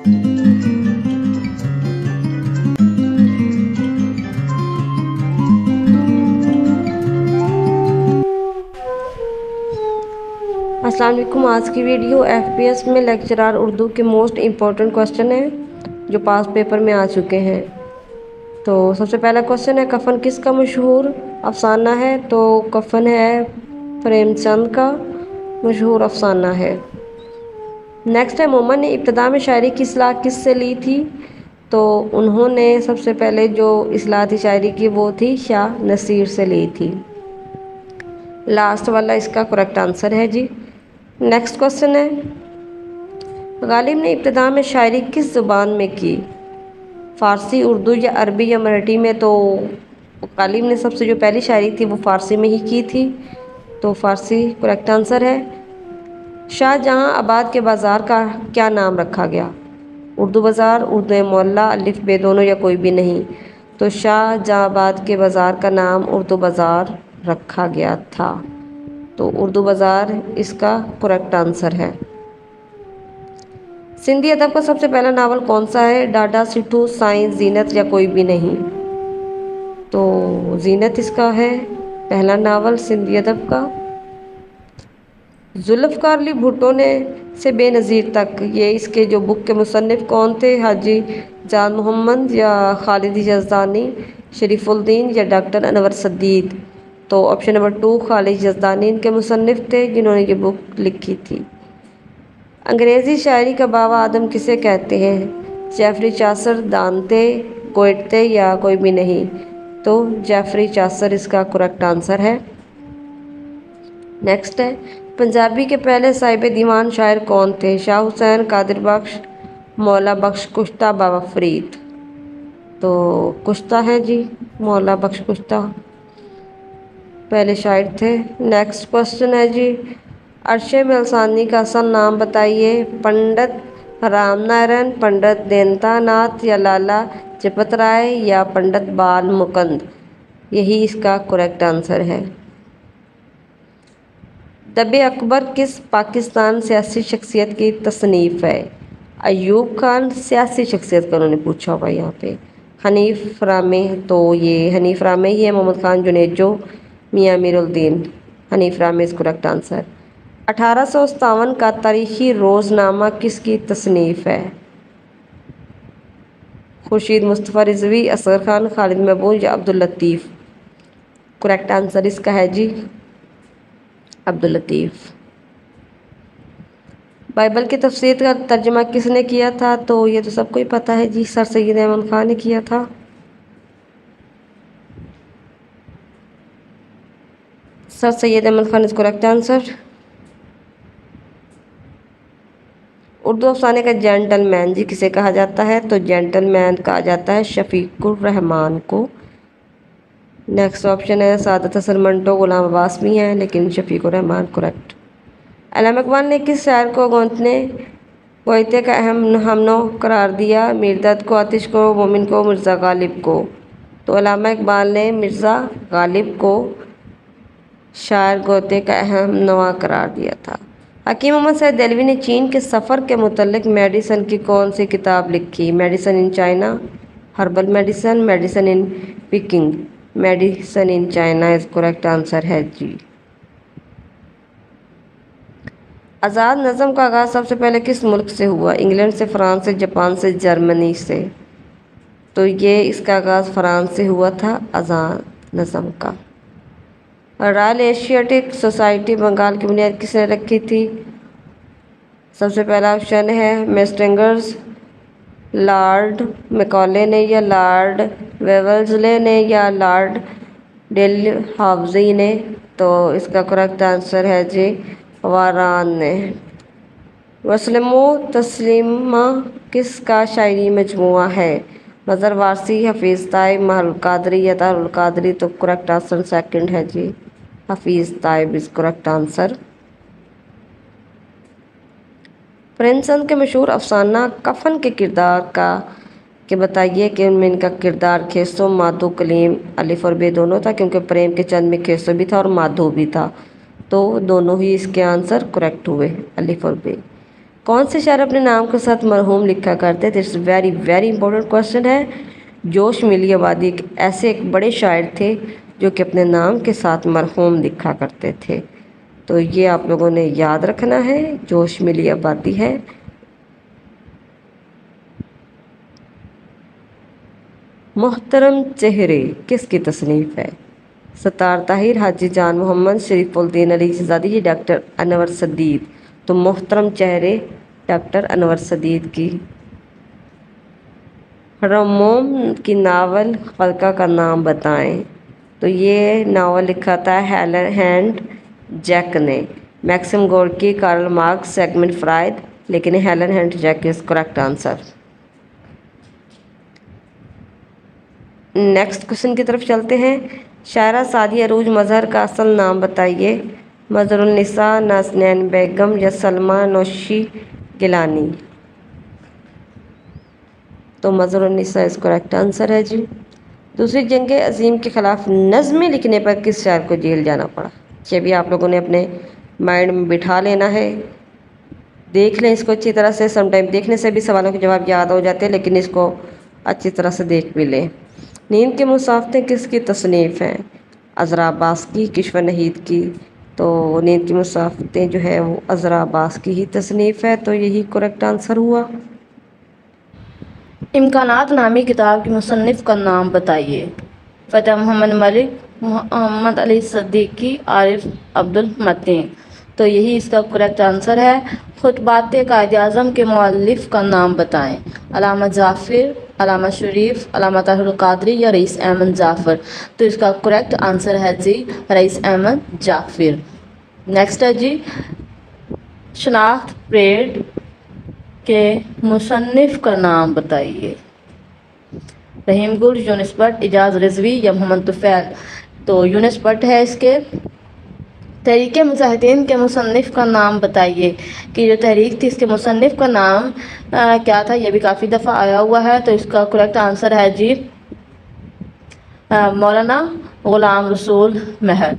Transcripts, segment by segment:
अस्सलाम वालेकुम। आज की वीडियो FPS में लेक्चरार उर्दू के मोस्ट इम्पॉर्टेंट क्वेश्चन हैं जो पास पेपर में आ चुके हैं। तो सबसे पहला क्वेश्चन है, कफन किसका मशहूर अफसाना है? तो कफन है प्रेमचंद का मशहूर अफसाना है। नेक्स्ट है, मोमन ने इब्तदा में शायरी की इस्लाह किससे ली थी? तो उन्होंने सबसे पहले जो इस्लाह थी शायरी की वो थी शाह नसीर से ली थी। लास्ट वाला इसका करेक्ट आंसर है जी। नेक्स्ट क्वेश्चन है, गालिब ने इब्तिदा में शायरी किस ज़ुबान में की? फ़ारसी, उर्दू या अरबी या मराठी में? तो गालिब ने सबसे जो पहली शायरी थी वो फ़ारसी में ही की थी, तो फ़ारसी करेक्ट आंसर है। शाहजहां आबाद के बाज़ार का क्या नाम रखा गया? उर्दू बाज़ार, उर्दू मोहल्ला, अलिफ बे दोनों या कोई भी नहीं? तो शाहजहां आबाद के बाज़ार का नाम उर्दू बाज़ार रखा गया था, तो उर्दू बाज़ार इसका करेक्ट आंसर है। सिंधी अदब का सबसे पहला नावल कौन सा है? डाडा, सिट्ठू, साइंस, जीनत या कोई भी नहीं? तो जीनत इसका है पहला नावल सिंधी अदब का। जुल्फ़कार अली भुट्टो ने से बेनज़ीर तक, ये इसके जो बुक के मुसन्निफ़ कौन थे? हाजी जान मोहम्मद या खालिद यज़दानी, शरीफुद्दीन या डॉक्टर अनवर सद्दीद? तो ऑप्शन नंबर 2 खालिद यज़दानी इनके मुसन्निफ़ थे जिन्होंने ये बुक लिखी थी। अंग्रेज़ी शायरी का बाबा आदम किसे कहते हैं? जेफरी चासर, दांते, गोएटे या कोई भी नहीं? तो जेफरी चासर इसका करेक्ट आंसर है। नेक्स्ट है, पंजाबी के पहले साहिब दीवान शायर कौन थे? शाह हुसैन, कादिर बख्श, मौला बख्श कुश्ता, बाबा फरीद? तो कुश्ता है जी, मौला बख्श कुश्ता पहले शायर थे। नेक्स्ट क्वेश्चन है जी, अरशे मलसानी का असल नाम बताइए। पंडित रामनारायण, पंडित देनता नाथ या लाला जपत राय या पंडित बाल मुकंद? यही इसका करेक्ट आंसर है। दबे अकबर किस पाकिस्तान सियासी शख्सियत की तसनीफ़ है? अयूब खान सियासी शख्सियत का उन्होंने पूछा हुआ यहाँ पे। हनीफ रामे, तो ये हनीफ रामे ही है। मोहम्मद खान जुनेजो, मियाँ अमीरुद्दीन, हनीफ रामे इस करेक्ट आंसर। 1857 का तारीखी रोज़नामा किसकी तसनीफ़ है? खुर्शीद मुस्तफ़ा रिज़वी, असगर खान, खालिद महबूब या अब्दुल लतीफ़? करेक्ट आंसर इसका है जी अब्दुल लतीफ़। बाइबल की तफसीर का तर्जुमा किसने किया था? तो ये तो सबको ही पता है जी, सर सैयद अहमद ख़ान ने किया था। Sir Syed Ahmad Khan is correct answer. Urdu अफसाने का जेंटलमैन जी किसे कहा जाता है? तो जेंटलमैन कहा जाता है शफीकुर रहमान को। नेक्स्ट ऑप्शन है, सादत हसन मंटो, गुलाम अब्बास भी हैं लेकिन शफीकुर रहमान करेक्ट। अल्लामा इकबाल ने किस शायर को गोयते का अहम हमनो करार दिया? मीरदर्द को, आतिश को, मोमिन को, मिर्ज़ा गालिब को? तो अल्लामा इकबाल ने मिर्ज़ा गालिब को शायर गोयते का अहम नवा करार दिया था। हकीम मोहम्मद सईद देलवी ने चीन के सफ़र के मुतल्लिक मेडिसन की कौन सी किताब लिखी? Medicine in China, herbal medicine, medicine in Peking? Medicine in China is correct answer है जी। आज़ाद नज़म का आगाज़ सबसे पहले किस मुल्क से हुआ? इंग्लैंड से, फ्रांस से, जापान से, जर्मनी से? तो ये इसका आगाज़ फ्रांस से हुआ था आज़ाद नज़म का। रॉयल एशियाटिक सोसाइटी बंगाल की बुनियाद किसने रखी थी? सबसे पहला ऑप्शन है मेस्टेंगर्स, लॉर्ड मैकॉले ने या लॉर्ड वेल्लेस्ले ने या लॉर्ड डेलहाउजी ने? तो इसका करेक्ट आंसर है जी वारान ने। वस्लमो तस्लीमा किसका शायरी मजमुआ है? मज़र वारसी, हफीज़ ताइब, महल कादरी या दारुल कादरी? तो करेक्ट आंसर सेकंड है जी Hafeez Taib is correct answer. Premchand के मशहूर अफसाना कफन के किरदार का कि बताइए कि उनमें इनका किरदार खेसो, माधो, कलीम, अलिफ और बे दोनों था, क्योंकि प्रेम के चंद में खेसो भी था और माधो भी था, तो दोनों ही इसके आंसर करेक्ट हुए, अलिफ और बे। کون سے شاعر اپنے نام کے ساتھ مرحوم لکھا کرتے تھے؟ It's very very important question ہے۔ جوش ملی آبادی ایک بڑے شاعر تھے جو کہ اپنے نام کے ساتھ مرحوم لکھا کرتے تھے، تو یہ آپ لوگوں نے یاد رکھنا ہے، جوش ملی آبادی ہے۔ محترم چہرے کس کی تصنیف ہے؟ ستار طاہر، حاجی جان محمد، شریف الدین علی شہزادی، ڈاکٹر انور سدید۔ تو محترم چہرے ڈاکٹر انور سدید کی۔ رموم کی ناول خلقہ کا نام بتائیں، تو یہ ناول لکھا تھا ہیلن ہینڈ جیک نے۔ Maxim Gorky, Karl Marx, Sigmund Freud, لیکن Helen Hand Jack is correct answer. Next question کی طرف چلتے ہیں۔ شاعرہ سعدیہ عروج مظہر کا اصل نام بتائیے۔ مظہر النساء، نازنین بیگم یا سلمیٰ نوشی گیلانی؟ تو مظہر النساء اس کریکٹ آنسر ہے جی۔ دوسری جنگ عظیم کے خلاف نظمیں لکھنے پر کس شاعر کو جیل جانا پڑا؟ یہ بھی آپ لوگوں نے اپنے مائنڈ میں بٹھا لینا ہے، دیکھ لیں اس کو اچھی طرح سے۔ سم ٹائم دیکھنے سے بھی سوالوں کے جواب یاد ہو جاتے ہیں، لیکن اس کو اچھی طرح سے دیکھ بھی لیں۔ نیند کے مسافتیں کس کی تصنیف ہیں؟ عذرا عباس کی، کشور نحید کی؟ تو نیند کی مسافتیں جو ہے وہ عذرا عباس کی ہی تصنیف ہے، تو یہی کریکٹ آنسر ہوا۔ امکانات نامی کتاب کے مصنف کا نام بتائیے۔ فتح محمد ملک، محمد علی صدیقی، عارف عبدالمتین؟ تو یہی اس کا کریکٹ آنسر ہے۔ خطبات قائد اعظم کے مؤلف کا نام بتائیں۔ علامہ جعفر، علامہ شریف، علامہ طاہر القادری یا رئیس احمد جعفر؟ تو اس کا کریکٹ آنسر ہے جی رئیس احمد جعفر۔ نیکسٹ ہے جی شناخت پریڈ کے مصنف کا نام بتائیے۔ رحیم گل، یونس بٹ، اعجاز رضوی یا محمد طفیل؟ تو یونس بٹ ہے اس کے۔ تحریک مجاہدین کے مصنف کا نام بتائیے، کہ جو تحریک تھی اس کے مصنف کا نام کیا تھا؟ یہ بھی کافی دفعہ آیا ہوا ہے، تو اس کا کریکٹ آنسر ہے جی مولانا غلام رسول مہر۔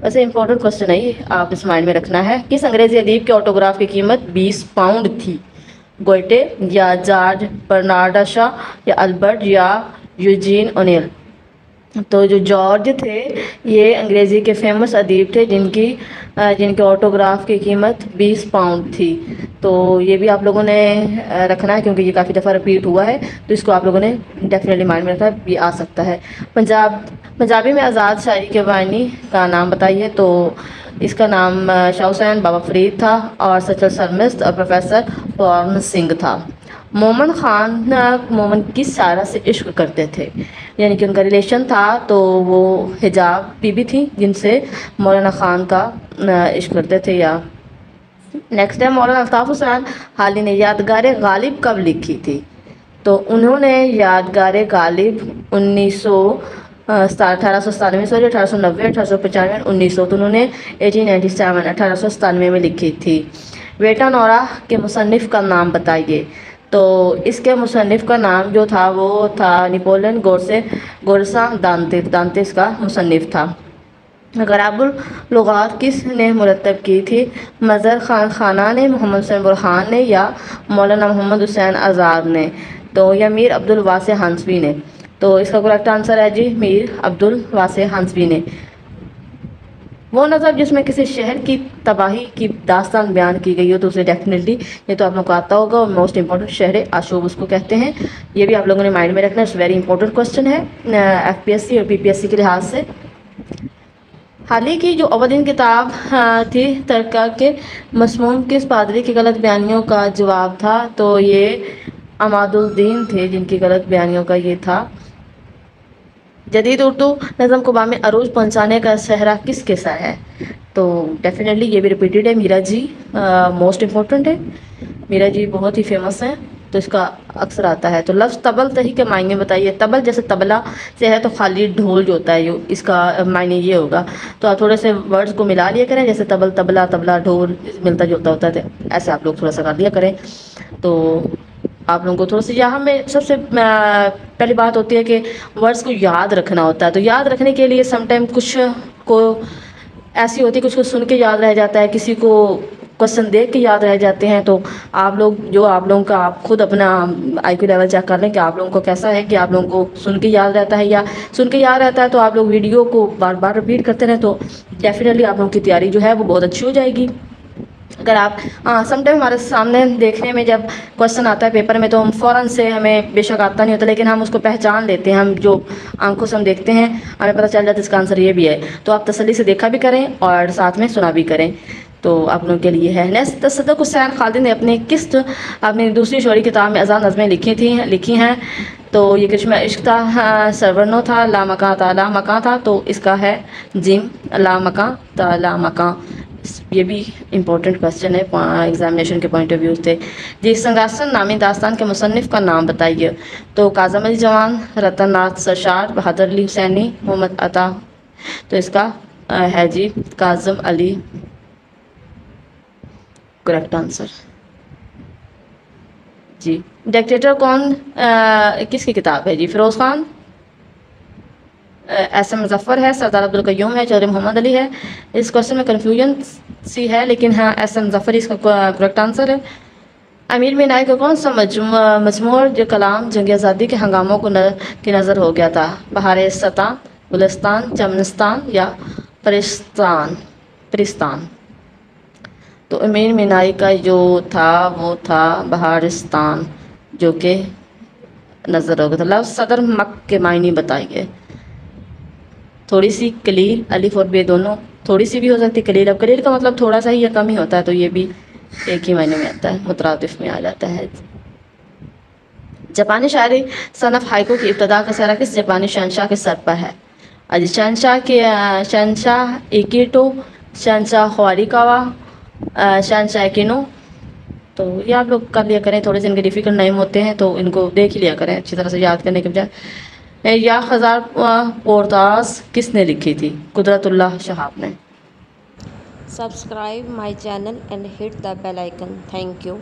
ویسے امپورٹنٹ کوشچن ہے یہ، آپ اس مائنڈ میں رکھنا ہے۔ کس انگریزی ادیب کے آٹوگراف کی قیمت 20 پاؤنڈ تھی؟ گوئٹے یا جارج برنارڈ شاہ یا البرٹ یا یوجین اونیل؟ تو جو جارج تھے یہ انگریزی کے فیمس ادیب تھے جن کے آٹوگراف کی قیمت 20 پاؤنڈ تھی۔ تو یہ بھی آپ لوگوں نے رکھنا ہے کیونکہ یہ کافی دفعہ رپیٹ ہوا ہے، تو اس کو آپ لوگوں نے ڈیفینیٹلی مائنڈ میں رکھنا ہے، بھی آ سکتا ہے۔ پنجابی میں آزاد شاعری کے بانی کا نام بتائیے۔ تو اس کا نام شاہ حسین بابا فرید تھا، اور سچل سرمست اور پروفیسر پورن سنگھ تھا۔ مومن خان مومن کس شاعرہ سے عشق کرتے تھے؟ یعنی کہ ان کا ریلیشن تھا، تو وہ حجاب بی بی تھی جن سے مولانا خان کا عشق کرتے تھے۔ یا نیکسٹ ہے مولانا الطاف حسین حالی نے یادگار غالب کب لکھی تھی؟ تو انہوں نے یادگار غالب 1897 1890 1895 1900، تو انہوں نے 1897 میں لکھی تھی۔ ویٹا نورا کے مصنف کا نام بتائیے۔ تو اس کے مصنف کا نام جو تھا وہ تھا نیپولن گورسا دانتے اس کا مصنف تھا۔ غراب اللغات کس نے مرتب کی تھی؟ مظہر خان خانہ نے، محمد حسین برہان نے یا مولانا محمد حسین آزاد نے؟ تو یا میر عبد الواسع ہنسوی نے؟ تو اس کا کریکٹ آنسر ہے جی میر عبد الواسع ہنسوی نے۔ وہ نظم جس میں کسی شہر کی تباہی کی داستان بیان کی گئی ہو، تو اسے ڈیفینیٹلی یہ تو آپ لوگوں کو آتا ہوگا، اور موسٹ امپورٹنٹ شہر آشوب اس کو کہتے ہیں۔ یہ بھی آپ لوگوں نے مائنڈ میں رکھنا ہے، ویری امپورٹنٹ کوشچن ہے ایف پی ایس سی اور پی پی ایس سی کے لحاظ سے۔ حال ہی کی جو اولین کتاب تھی ترکہ کے مسموم کس پادری کی غلط بیانیوں کا جواب تھا؟ تو یہ عماد الدین تھے جن کی غلط بیانیوں کا یہ تھا۔ جدید اردو نظم کو بام عروج پہنچانے کا صحرا کس کے ساتھ ہے؟ تو ڈیفینیٹلی یہ بھی ریپیٹیڈ ہے، میرا جی موسٹ امپورٹنٹ ہے، میرا جی بہت ہی فیمس ہے، تو اس کا اکثر آتا ہے۔ تو لفظ طبل تہی کے معنی بتائیے۔ طبل جیسے طبلہ سے ہے، تو خالی ڈھول جو ہوتا ہے اس کا معنی یہ ہوگا۔ تو آپ تھوڑے سے ورڈز کو ملا لیا کریں، جیسے طبل طبلہ، طبلہ ڈھول ملتا جلتا ہوتا ہے، ایسے آپ لوگ تھوڑا سا کر لیا کریں۔ تو آپ لوگوں کو تھوڑا سا یہاں میں سب سے پہلی بات ہوتی ہے کہ ورڈز کو یاد رکھنا ہوتا ہے۔ تو یاد رکھنے کے لیے سم ٹائم کچھ کو ایسی ہوتی ہے، کچھ کو سن کے یاد رہ جاتا ہے، کسی کو क्वेश्चन देख के याद रह जाते हैं। तो आप लोगों का आप खुद अपना IQ लेवल चेक कर लें कि आप लोगों को कैसा है, कि आप लोगों को सुन के याद रहता है, या सुन के याद रहता है तो आप लोग वीडियो को बार बार रिपीट करते रहें तो डेफिनेटली आप लोगों की तैयारी जो है वो बहुत अच्छी हो जाएगी। अगर आप समटाइम हमारे सामने देखने में जब क्वेश्चन आता है पेपर में तो हम फ़ौरन से, हमें बेशक आता नहीं होता लेकिन हम उसको पहचान लेते हैं, हम जो आंखों से हम देखते हैं हमें पता चल जाता है इसका आंसर ये भी है। तो आप तसल्ली से देखा भी करें और साथ में सुना भी करें, तो आप लोगों के लिए है। नेक्स्ट, तसद्दुक़ हुसैन खालिद ने अपनी दूसरी शोरी किताब में आज़ाद नज़में लिखी हैं। तो ये करिश्मा इश्क था, सरवरनो था, लामकां था, तो इसका है जिम लामकां। ये भी इम्पोर्टेंट क्वेश्चन है एग्जामिनेशन के पॉइंट ऑफ व्यू से। जी, संगासन नामी दास्तान के मुसन्निफ़ का नाम बताइए। तो काज़म अली जवान, रतन नाथ सरशार, बहादुर अली हुसैनी, मोहम्मद अता। तो इसका है जी काज़म अली, करेक्ट आंसर जी। डिक्टेटर कौन किसकी किताब है जी? फिरोज़ खान, SM मुज़फ़्फ़र है, सरदार अब्दुल क़य्यूम है, चौधरी मोहम्मद अली है। इस क्वेश्चन में कन्फ्यूजन सी है लेकिन हाँ SM मुज़फ़्फ़र इसका करेक्ट आंसर है। अमीर मीनाई का कौन सा मजमूर जो कलाम जंग आज़ादी के हंगामों को की नज़र हो गया था? बहार सता, गुलिस्तान, चमनिस्तान या परिस्तान? तो अमीर मीनाई का जो था वो था बहारिस्तान, जो कि नज़र हो गया था। लफ्ज़ सदर मक के मायने बताइए। थोड़ी सी कलील, अलिफ और बे दोनों थोड़ी सी भी हो सकती है कलील। अब कलील का मतलब थोड़ा सा ही या कम ही होता है, तो ये भी एक ही मायने में आता है, मुतरादिफ में आ जाता है। जापानी शायरी सनफ़ हाइको की इब्तदा का सारा किस जापानी शहंशाह के सर पर है? शहंशाह एकिटो, शहंशाह ख्वारिकावा, शहंशाह किनो। तो ये आप लोग कर लिया करें, थोड़े से इनके डिफ़िकल्ट नेम होते हैं तो इनको देख ही लिया करें अच्छी तरह से याद करने के बजाय। या हज़ार पोरतास किसने लिखी थी? कुदरतुल्लाह शहाब ने। Subscribe my channel and hit the bell icon. Thank you.